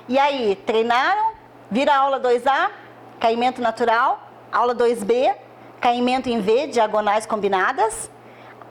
E aí, treinaram? Vira a aula 2A, caimento natural, aula 2B, caimento em V, diagonais combinadas.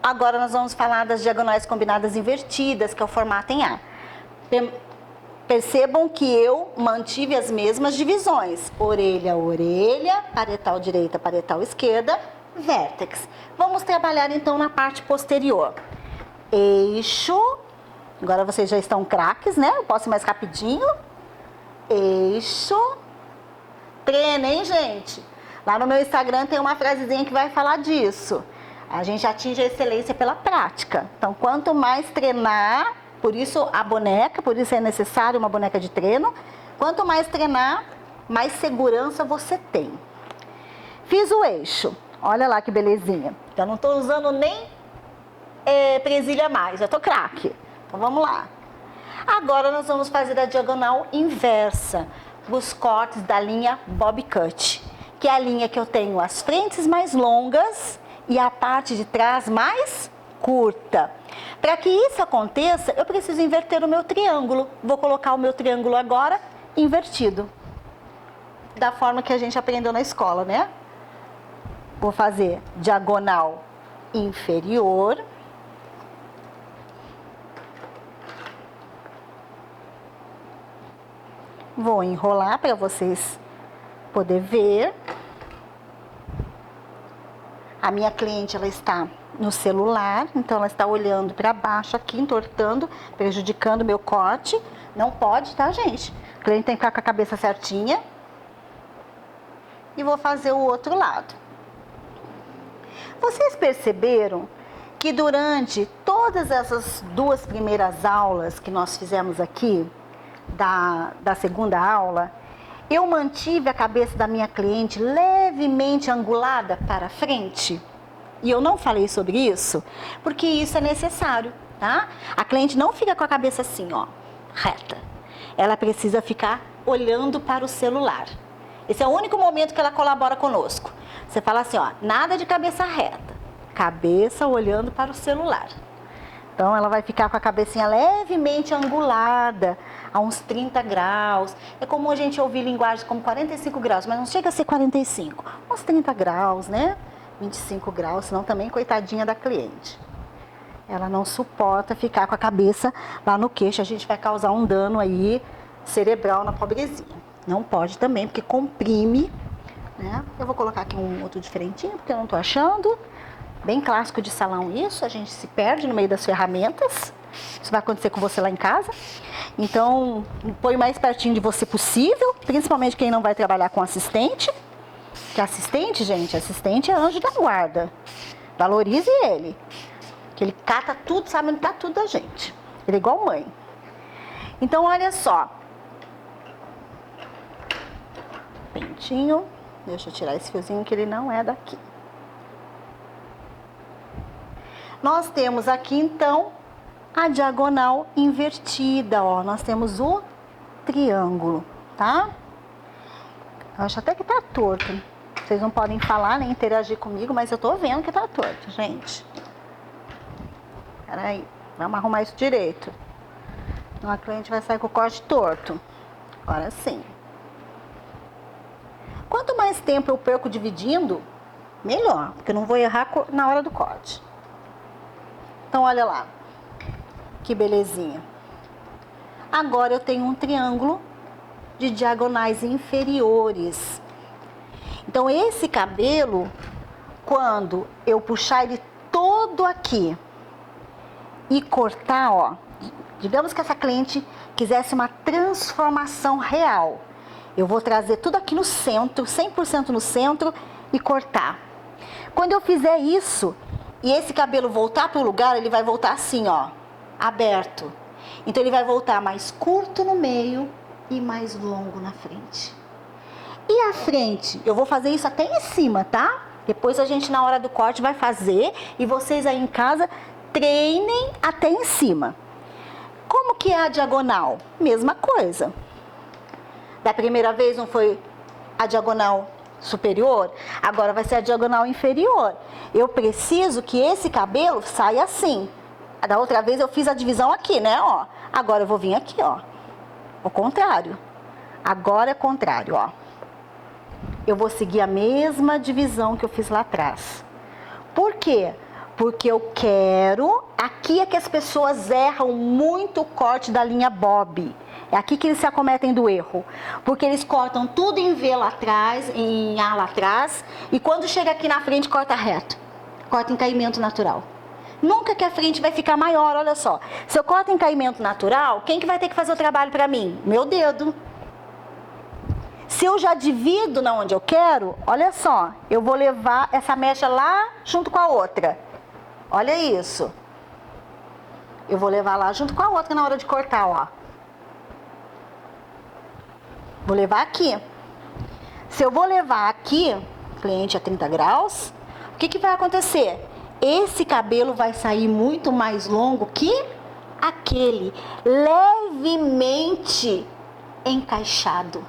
Agora nós vamos falar das diagonais combinadas invertidas, que é o formato em A. Percebam que eu mantive as mesmas divisões. Orelha, orelha, parietal direita, parietal esquerda, vértex. Vamos trabalhar então na parte posterior. Eixo. Agora vocês já estão craques, né? Eu posso ir mais rapidinho. Eixo. Treina, hein, gente? Lá no meu Instagram tem uma frasezinha que vai falar disso. A gente atinge a excelência pela prática. Então, quanto mais treinar, por isso a boneca, por isso é necessário uma boneca de treino. Quanto mais treinar, mais segurança você tem. Fiz o eixo. Olha lá que belezinha. Eu não estou usando nem presilha mais, eu estou craque. Então, vamos lá. Agora nós vamos fazer a diagonal inversa, os cortes da linha Bob Cut, que é a linha que eu tenho as frentes mais longas e a parte de trás mais curta. Para que isso aconteça, eu preciso inverter o meu triângulo. Vou colocar o meu triângulo agora invertido, da forma que a gente aprendeu na escola, né? Vou fazer diagonal inferior. Vou enrolar para vocês poderem ver. A minha cliente, ela está no celular, então ela está olhando para baixo aqui, entortando, prejudicando o meu corte. Não pode, tá, gente? O cliente tem que ficar com a cabeça certinha. E vou fazer o outro lado. Vocês perceberam que durante todas essas duas primeiras aulas que nós fizemos aqui, da segunda aula, eu mantive a cabeça da minha cliente levemente angulada para frente. E eu não falei sobre isso, porque isso é necessário, tá? A cliente não fica com a cabeça assim, ó, reta. Ela precisa ficar olhando para o celular. Esse é o único momento que ela colabora conosco. Você fala assim, ó, nada de cabeça reta. Cabeça olhando para o celular. Então, ela vai ficar com a cabecinha levemente angulada, a uns 30 graus. É comum a gente ouvir linguagens como 45 graus, mas não chega a ser 45. Uns 30 graus, né? 25 graus, senão também coitadinha da cliente. Ela não suporta ficar com a cabeça lá no queixo, a gente vai causar um dano aí cerebral na pobrezinha. Não pode também, porque comprime, né? Eu vou colocar aqui um outro diferentinho, porque eu não tô achando. Bem clássico de salão isso, a gente se perde no meio das ferramentas. Isso vai acontecer com você lá em casa. Então, põe o mais pertinho de você possível, principalmente quem não vai trabalhar com assistente. Que assistente, gente, assistente é anjo da guarda. Valorize ele. Que ele cata tudo, sabe onde tá tudo da gente. Ele é igual mãe. Então, olha só. Pentinho. Deixa eu tirar esse fiozinho que ele não é daqui. Nós temos aqui, então, a diagonal invertida, ó. Nós temos o triângulo, tá? Eu acho até que tá torto. Vocês não podem falar nem interagir comigo, mas eu tô vendo que tá torto, gente. Peraí, vamos arrumar isso direito. Senão a cliente vai sair com o corte torto. Agora sim. Quanto mais tempo eu perco dividindo, melhor, porque eu não vou errar na hora do corte. Então, olha lá, que belezinha. Agora eu tenho um triângulo de diagonais inferiores. Então, esse cabelo, quando eu puxar ele todo aqui e cortar, ó, digamos que essa cliente quisesse uma transformação real. Eu vou trazer tudo aqui no centro, 100% no centro e cortar. Quando eu fizer isso, e esse cabelo voltar para o lugar, ele vai voltar assim, ó, aberto. Então, ele vai voltar mais curto no meio e mais longo na frente. E a frente, eu vou fazer isso até em cima, tá? Depois a gente, na hora do corte, vai fazer e vocês aí em casa treinem até em cima. Como que é a diagonal? Mesma coisa. Da primeira vez não foi a diagonal superior, agora vai ser a diagonal inferior. Eu preciso que esse cabelo saia assim. Da outra vez eu fiz a divisão aqui, né, ó. Agora eu vou vir aqui, ó. o contrário. Agora é contrário, ó. Eu vou seguir a mesma divisão que eu fiz lá atrás. Por quê? Porque eu quero... Aqui é que as pessoas erram muito o corte da linha bob. É aqui que eles se acometem do erro. Porque eles cortam tudo em V lá atrás, em A lá atrás, e quando chega aqui na frente, corta reto. Corta em caimento natural. Nunca que a frente vai ficar maior, olha só. Se eu corto em caimento natural, quem que vai ter que fazer o trabalho para mim? Meu dedo. Se eu já divido na onde eu quero, olha só, eu vou levar essa mecha lá junto com a outra. Olha isso. Eu vou levar lá junto com a outra na hora de cortar, ó. Vou levar aqui. Se eu vou levar aqui, cliente a 30 graus, o que vai acontecer? Esse cabelo vai sair muito mais longo que aquele, levemente encaixado.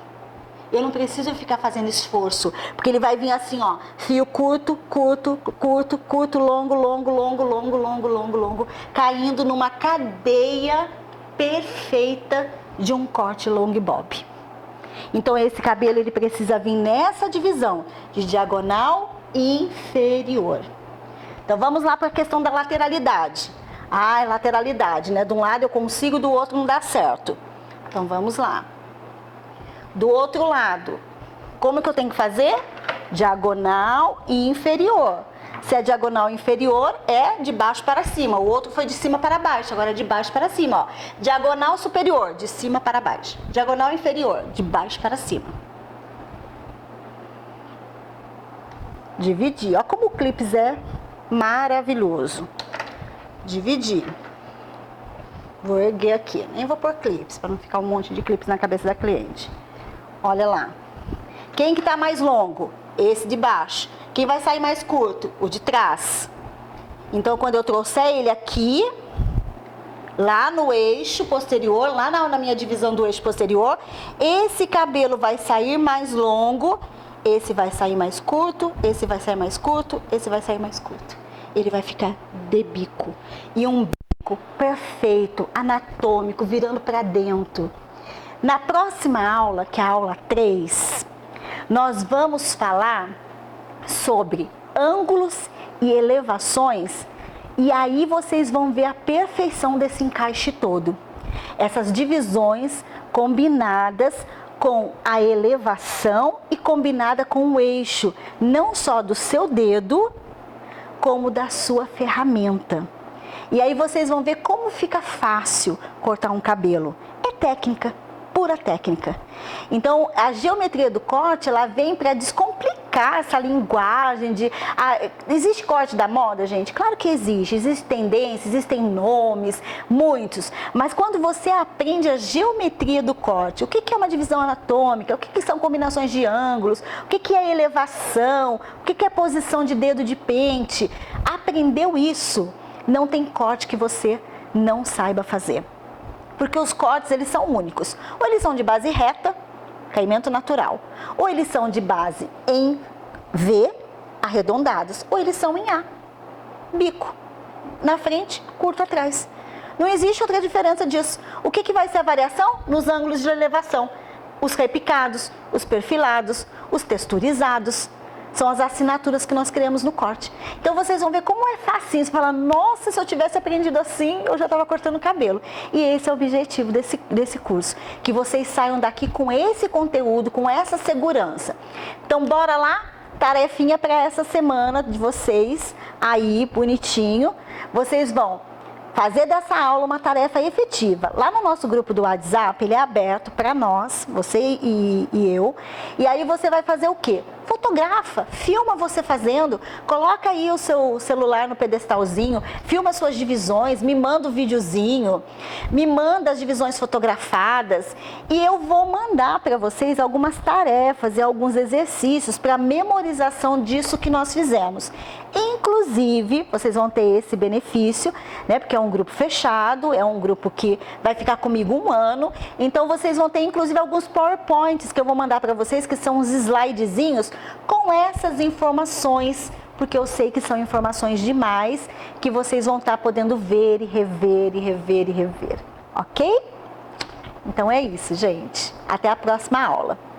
Eu não preciso ficar fazendo esforço, porque ele vai vir assim, ó, fio curto, curto, curto, curto, longo, longo, longo, longo, longo, longo, longo, caindo numa cadeia perfeita de um corte long bob. Então esse cabelo ele precisa vir nessa divisão de diagonal inferior. Então vamos lá para a questão da lateralidade. Ah, é lateralidade, né? De um lado eu consigo, do outro não dá certo. Então vamos lá. Do outro lado, como que eu tenho que fazer? Diagonal e inferior. Se é diagonal inferior, é de baixo para cima. O outro foi de cima para baixo, agora é de baixo para cima, ó. Diagonal superior, de cima para baixo. Diagonal inferior, de baixo para cima. Dividir. Olha como o clips é maravilhoso. Dividir. Vou erguer aqui. Nem vou pôr clips, para não ficar um monte de clips na cabeça da cliente. Olha lá. Quem que tá mais longo? Esse de baixo. Quem vai sair mais curto? O de trás. Então, quando eu trouxer ele aqui, lá no eixo posterior, lá na minha divisão do eixo posterior, esse cabelo vai sair mais longo, esse vai sair mais curto, esse vai sair mais curto, esse vai sair mais curto. Ele vai ficar de bico. E um bico perfeito, anatômico, virando para dentro. Na próxima aula, que é a aula 3, nós vamos falar sobre ângulos e elevações, e aí vocês vão ver a perfeição desse encaixe todo. Essas divisões combinadas com a elevação e combinada com o eixo, não só do seu dedo, como da sua ferramenta. E aí vocês vão ver como fica fácil cortar um cabelo. É técnica. Pura técnica. Então, a geometria do corte, ela vem para descomplicar essa linguagem de... existe corte da moda, gente? Claro que existe. Existe tendência, existem nomes, muitos. Mas quando você aprende a geometria do corte, o que é uma divisão anatômica, o que são combinações de ângulos, o que é elevação, o que é posição de dedo de pente, aprendeu isso, não tem corte que você não saiba fazer. Porque os cortes, eles são únicos. Ou eles são de base reta, caimento natural. Ou eles são de base em V, arredondados. Ou eles são em A, bico. Na frente, curto atrás. Não existe outra diferença disso. O que vai ser a variação? Nos ângulos de elevação. Os repicados, os perfilados, os texturizados. São as assinaturas que nós criamos no corte. Então vocês vão ver como é facinho. Você fala, nossa, se eu tivesse aprendido assim, eu já estava cortando o cabelo. E esse é o objetivo desse curso. Que vocês saiam daqui com esse conteúdo, com essa segurança. Então bora lá, tarefinha para essa semana de vocês, aí bonitinho. Vocês vão fazer dessa aula uma tarefa efetiva. Lá no nosso grupo do WhatsApp, ele é aberto para nós, você e eu. E aí você vai fazer o quê? Fotografa, filma você fazendo, coloca aí o seu celular no pedestalzinho, filma suas divisões, me manda o videozinho, me manda as divisões fotografadas e eu vou mandar para vocês algumas tarefas e alguns exercícios para memorização disso que nós fizemos. Inclusive, vocês vão ter esse benefício, né? Porque é um grupo fechado, é um grupo que vai ficar comigo 1 ano. Então, vocês vão ter, inclusive, alguns PowerPoints que eu vou mandar para vocês, que são uns slidezinhos com essas informações, porque eu sei que são informações demais, que vocês vão estar podendo ver e rever e rever e rever. Ok? Então é isso, gente. Até a próxima aula.